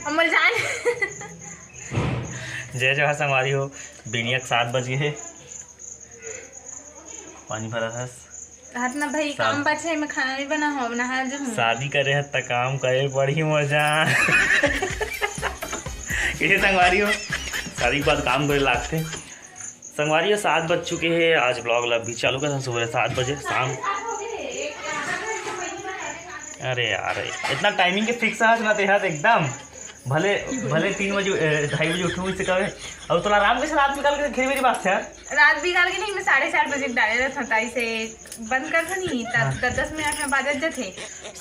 अमल जान जय जवाहर संगवारी हो। बिनिया 7 बजे है, पानी भरा था हाथ ना भाई काम बचे मैं खाना भी बना हो नहा जो शादी करे है त काम करे बड़ी मजा कैसे संगवारी हो, शादी के बाद काम करे लागते संगवारी हो। 7 बज चुके हैं, आज ब्लॉग अभी चालू कर सुबह 7 बजे शाम। अरे यार इतना टाइमिंग के फिक्स है ना तेरा एकदम भले 3 बजे 2:30 बजे उठूँ इससे कहे अब तो आराम कैसे रात निकाल के खेल मेरी बात से यार। रात निकाल के नहीं मैं 4:30 बजे डाले रहता था इसे बंद कर था नहीं 10 मिनट में बाजत जे थे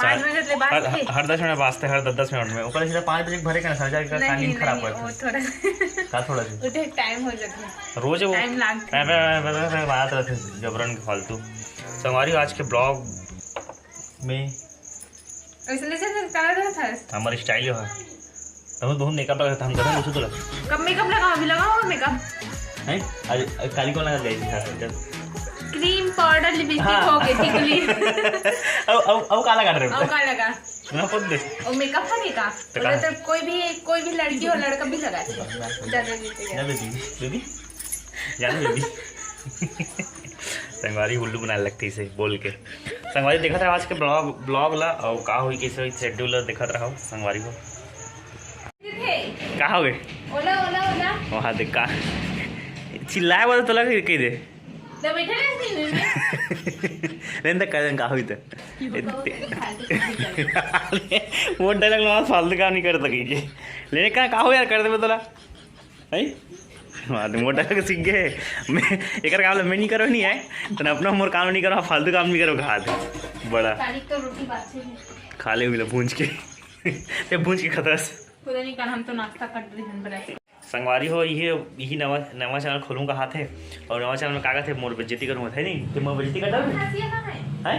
5 बजे ले बात थे हर 10 मिनट वास्ते हर 10 मिनट में ऊपर सीधा 5 बजे भरे का सर्जरी का टाइमिंग खराब कर वो थोड़ा का थोड़ा सी उठे टाइम हो जाता रोज वो टाइम लगता है बात रहते जबरन के फालतू। संगवारी आज के ब्लॉग में इसलिए से कर रहा था हमारी स्टाइल है हम बहुत मेकअप लगा था हम करें मुझे तो लगा कब मेकअप लगाओ अभी लगाओ मेकअप है आज काली को लगा गई थी क्रीम पाउडर लिपस्टिक हो गई थी गुली अब काला कर रहे हो अब का लगा सुना पद दे और मेकअप है का बोले तो कोई भी लड़की हो लड़का भी लगा ज्यादा ना बेबी जाने बेबी संगवारी उल्लू बनाने लगती इसे बोल के। संगवारी देखा था आज के ब्लॉग ला और का हुई कैसे शेड्यूल देखा रहा संगवारी को कहा हो गए ओला ओला ओला वहाँ देख का चिल्लाए बोला तो लगा कही दे तो बैठे लेकिन तो कह का हुई तो वो डायलॉग ना फालतू काम नहीं कर सकी लेकिन कहा हो यार कर दे बोला है वो डायलॉग सीख गए मैं एक काम मैं नहीं करो नहीं है तो अपना मोर काम नहीं करो फालतू काम नहीं करो खा दे बड़ा तो रोटी खा ले मिले भूंज के भूंज के खतरा से खुदा नहीं कर हम तो नाश्ता कर रही हन बड़ा संगवारी हो यही नवा चैनल खोलूँगा हाथ है और नवा चैनल में कागज है मोर बेइज्जती करूँगा है नहीं तो मोर बेइज्जती कटल है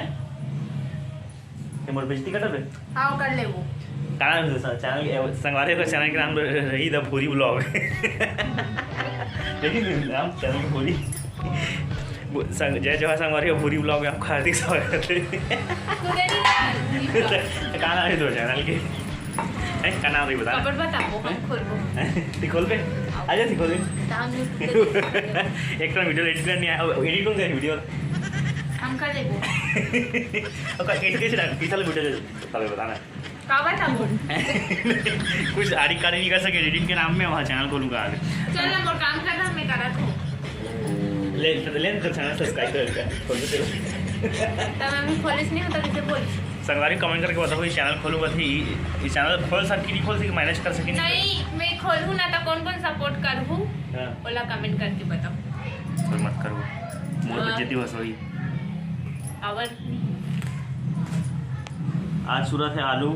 मोर बेइज्जती कटल आओ कर ले वो चैनल संगवारी का चैनल के नाम रही द भूरी ब्लॉग लेकिन नाम चैनल का भूरी जय जवाहर संगवारी का भूरी ब्लॉग में आपका हार्दिक स्वागत है। कहाँ नाम है दो चैनल के का नाम नहीं बता खोल पे आजा खोल एक तो वीडियो एडिट करनी है एडिट कौन करें वीडियो हम कर देंगे ओके एडिट कैसे किस वीडियो तब बताना कुछ आड़ी कारी नहीं कर सके एडिटिंग के नाम में वहाँ चैनल खोलूँगा आज चल हम और काम करना मैं करा तो ले तो चैनल सब्सक्राइब कर खोल दे तब मैं पुलिस नहीं होता किसे बोल संगवारी कमेंट करके बताओ ये चैनल खोलूँगा थी ये चैनल खोल सकी नहीं खोल सकी मैनेज कर सकी नहीं मैं खोलूँ ना तो कौन कौन सपोर्ट करूँ ओला कमेंट करके बताओ कोई मत करो मोर बेइज्जती बस वही और आज सूरत है आलू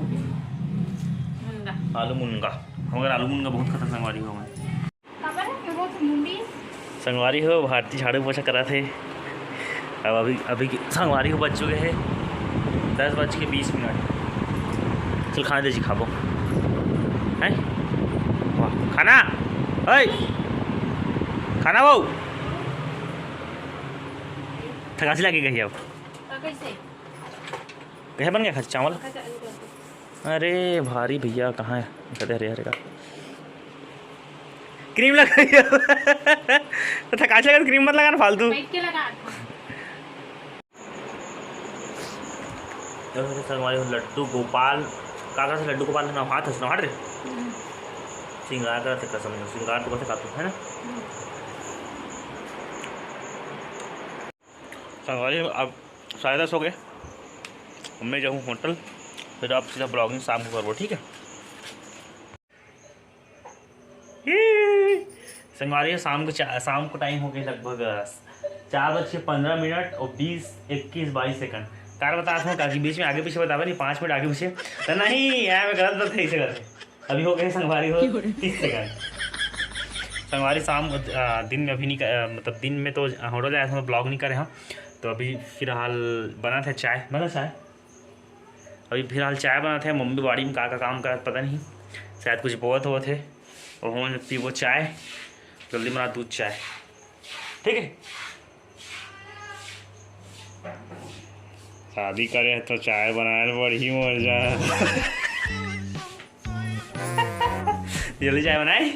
मुनगा मगर आलू मुनगा बहुत खतरनाक संगवारी हो संगवारी हो भारतीय झाड़ू पोछा करा थे अब अभी संगवारी हो बज चुके हैं 10:20 चल खाने दीजिए खाबो है वाह खाना है खाना वो थकासी लगी गई अब कैसे बन गया चावल अरे भारी भैया कहाँ है कहते हरे हरे का क्रीम लगा तो थकासी लगा क्रीम मत लगाना फालतू लड्डू गोपाल काका से लड्डू गोपाल ना हाथ हंसना हाथ रे सिंगार करते कसम सिंगार तो कैसे खाते है ना संगवारी अब 10:30 हो गए मैं जाऊँ होटल फिर आप सीधा ब्लॉगिंग शाम को करो ठीक है। संगवारी शाम को टाइम हो गया लगभग 4:15 और 21 सेकंड कार बता था ताकि बीच में आगे पीछे बतावे नहीं 5 मिनट आगे पीछे तो नहीं यार मैं गलत बात ऐसे करते अभी हो गए संगवारी हो 30 सेकंड संगवारी शाम दिन में अभी नहीं मतलब दिन में तो होटल आया था ब्लॉग नहीं करे हम तो अभी फिलहाल बना था चाय अभी फिलहाल चाय बना था मम्मी बाड़ी में का काम करा पता नहीं शायद कुछ बहुत हुआ थे और उन्होंने पी वो चाय जल्दी बना दूध चाय ठीक है। शादी करे तो चाय बनाए बड़ी मजा जल्दी चाय बनाए।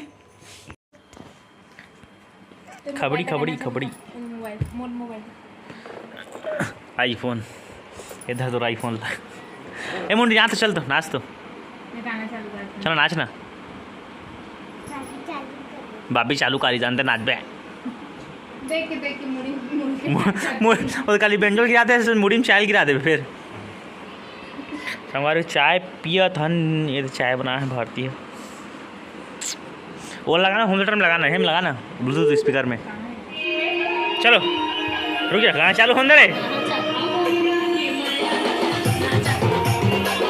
खबड़ी खबड़ी खबड़ी आईफोन इधर तो आईफोन ला। ए मुंडी यहाँ तो चल, तो नाच, तो चलो नाच ना। बाबी चालू करी जानते नाच बे। देख के मुड़ी और खाली बेंजल गिराते हैं, मुड़ी में चाय गिरा दे फिर। हमारे चाय पिया था, ये तो चाय बना है भारतीय। वो लगाना, होम थिएटर में लगाना, हेम लगाना ब्लूटूथ स्पीकर में। चलो रुक जा, गाना चालू होने दे,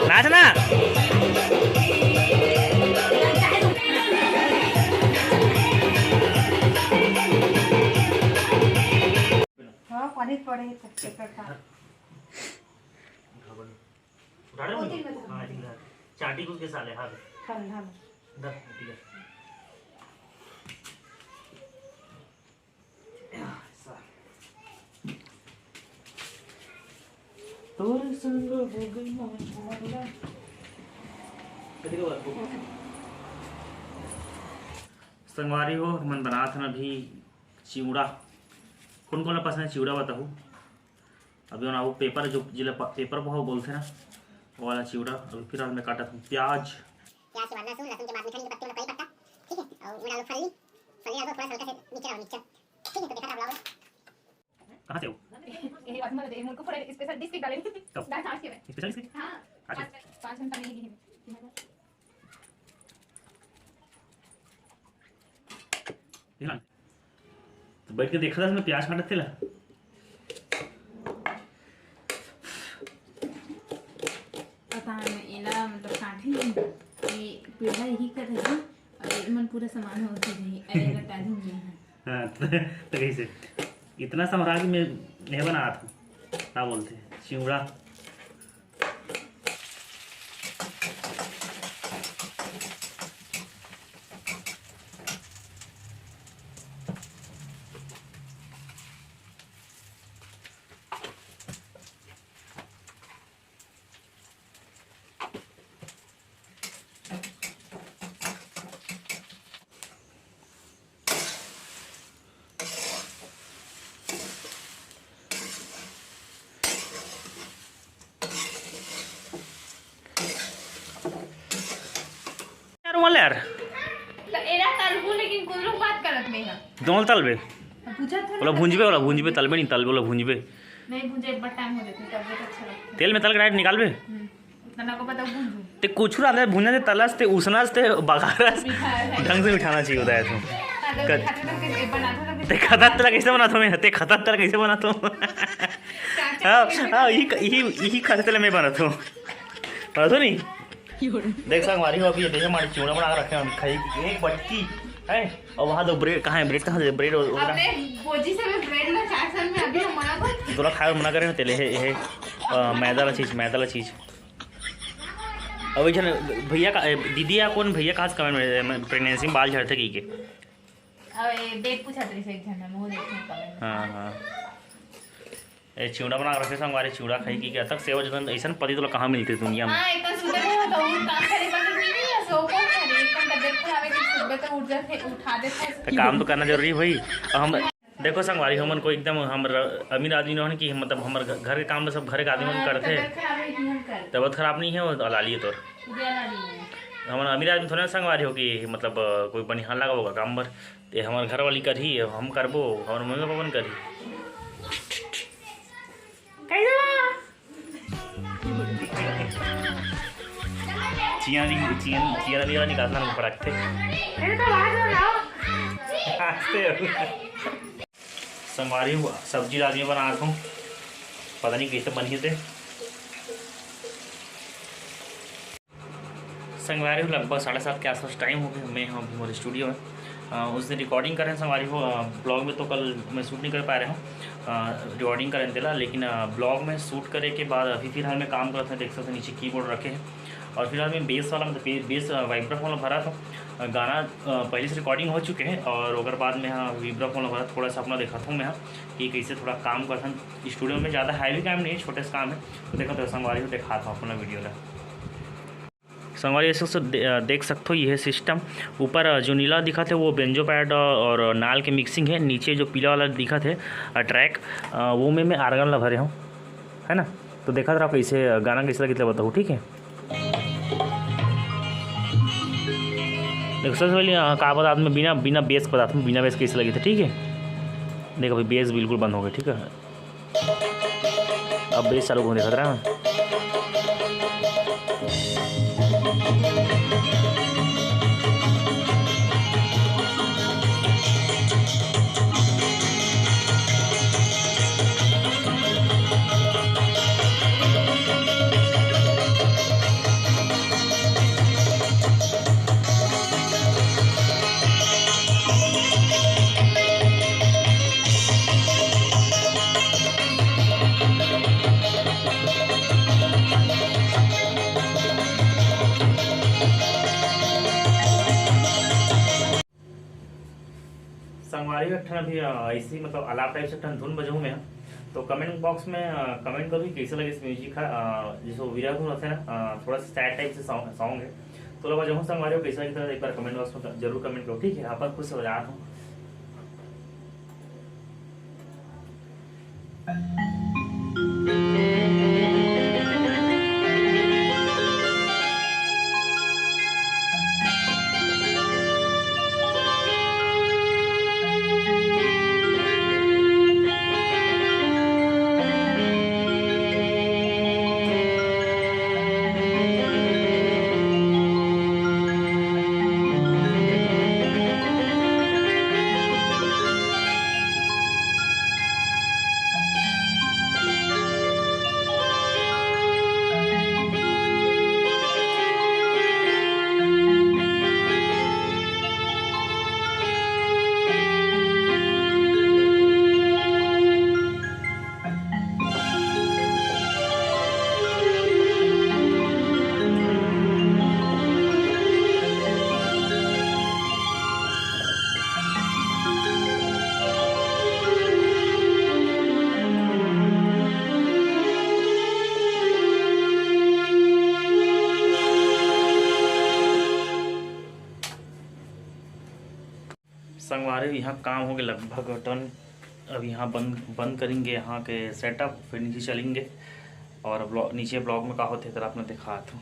नाच ना। चाटी कुछ के साले हाँ तोरे संग हो गई ना। संगवारी हो, मन बना था ना अभी चिवड़ा। कौन कौन पसंद है चिवड़ा बताओ। अभी ना वो पेपर, जो जिला पेपर बहु बोलते हैं ना, वो वाला चिवड़ा। अभी फिर मैं काटा था प्याज के बाद लहसुन, लहसुन के बाद मीठा नींबू पत्ती में करी पत्ता, ठीक है। और मैं डालो फली, फली डालो थोड़ा हल्का से नीचे डालो नीचे, ठीक है। तो देखा था आप लोग कहाँ से हो? यही बात मत दे, मुझको थोड़ा स्पेशल डिश डालेंगे दाल आज के में। स्पेशल इसके? हां अच्छा 5 घंटा नहीं लगी। देखा तो बैठ के देखा था मैं प्याज काटते थे ला। पता नहीं इला मतलब काटे ये पेड़ा यही कर रही है और मन पूरा सामान होती रही अरे लटा दूंगी। हाँ तो कैसे इतना समरा कि मैं नहीं बना था, क्या बोलते हैं चिवड़ा। यार तो एरा तलबू लेकिन कुछ लोग बात करत में है दोनों तलबे पूछा था बोला भूंजबे तलबे नहीं तलबे बोला भूंजबे नहीं भूंजे एक बार टाइम हो जाता तब बहुत अच्छा लगता तेल में तल के डायरेक्ट निकालबे। तना को पता भूंजू ते कुछ रहता भूंजने से तलस ते उसनस ते बघारस ढंग से उठाना चाहिए होता है तो ते खतात तेला कैसे बनाता मैं, ते खतात तेला कैसे बनाता हूँ। हाँ यही खाते तेला मैं बनाता हूँ, बनाता नहीं। देख संग हमारी हो अभी देखो हमारी चिवड़ा बना के रखे हम खाई एक बटकी है। और वहाँ तो ब्रेड कहाँ है, ब्रेड कहाँ से ब्रेड अपने बोजी से मैं ब्रेड ना चासन में अभी हम मना कर तोला खाए मना करे तेले है मैदा वाला चीज। अभी जन भैया का दीदी या कौन भैया कहाँ से कमेंट में प्रेगनेंसी में बाल झड़ते की के अब डेट पूछा तेरे से एक घंटा में वो देखने कमेंट। हाँ ये चिवड़ा बना रखे संग हमारे चिवड़ा खाई की क्या तक सेवा जतन ऐसा पति तो कहाँ मिलते दुनिया में। हां एक सुबह में तो काम करे पर नहीं है सो कौन करे एक घंटा देर खराब है कि सुबह तक उठ जाते उठा देते तो काम तो करना जरूरी भाई। हम देखो संगवारी हमन को एकदम हम अमीर आदमी नहीं कि मतलब हमारे घर के काम तो सब घर के आदमी करते हैं। तबियत खराब नहीं है वो ला लिए तो हमारे अमीर आदमी थोड़ा संगवारी हो कि मतलब कोई बनिहान लगा होगा काम पर ते हमारे घर वाली करी हम करबो हमारे मम्मी पापा करी। चिया निकालना पड़ते संगवारी सब्जी आदमी बना रहा हूँ, पता नहीं कैसे बनी थे। संगवारी हो लगभग 7:30 के आसपास टाइम हो गया। मैं हम हमारे स्टूडियो में उस दिन रिकॉर्डिंग करें संगवारी हो। ब्लॉग में तो कल मैं शूट नहीं कर पा रहा हूँ, रिकॉर्डिंग करें दिला, लेकिन ब्लॉग में शूट करे के बाद अभी फिलहाल मैं काम करते हैं। देख सकते नीचे कीबोर्ड रखे हैं और फिलहाल मैं बेस वाला मतलब बेस वाइब्राफोन वाला भरा था। गाना पहले से रिकॉर्डिंग हो चुके हैं और अगर बाद में हाँ वाइब्राफोन भरा थोड़ा सा अपना दिखाता हूँ मैं कि कैसे थोड़ा काम करता हूँ स्टूडियो में। ज़्यादा हैवी काम नहीं है, छोटे से काम है। तो देखो तो संगवारी हो दिखाता हूँ अपना वीडियो ला। संगवारी ऐसे देख सकते हो ये सिस्टम। ऊपर जो नीला दिखा थे वो बेंजो पैड और नाल के मिक्सिंग है। नीचे जो पीला वाला दिखा थे ट्रैक वो मैं आर्गन ला भरे हूँ, है ना। तो देखा था कैसे गाना कैसे लगे बताऊँ, ठीक है। देखो सबसे पहले कहा बता मैं बिना बेस बताता हूँ, बिना बेस कैसे लगी थे, ठीक है। देखो भाई बेस बिल्कुल बंद हो गया, ठीक है। अब बेस चालू होने खतरा है। संगवारी का ठन अभी ऐसी मतलब अलाप टाइप से ठन धुन बजाऊँ मैं। तो कमेंट बॉक्स में कमेंट करो कि कैसे लगे इस म्यूजिक है। जैसे वीरा धुन होते हैं ना, थोड़ा सा सैड टाइप से सॉन्ग है। तो लोग बजाऊँ संगवारी को कैसा लगी था एक बार कमेंट बॉक्स में जरूर कमेंट करो, ठीक है। आप खुद से बजा रहा हूँ। संगवारी यहाँ काम हो गया लगभग टन। अब यहाँ बंद करेंगे यहाँ के सेटअप, फिर नीचे चलेंगे और नीचे ब्लॉग में का होते तरह आपने दिखा था।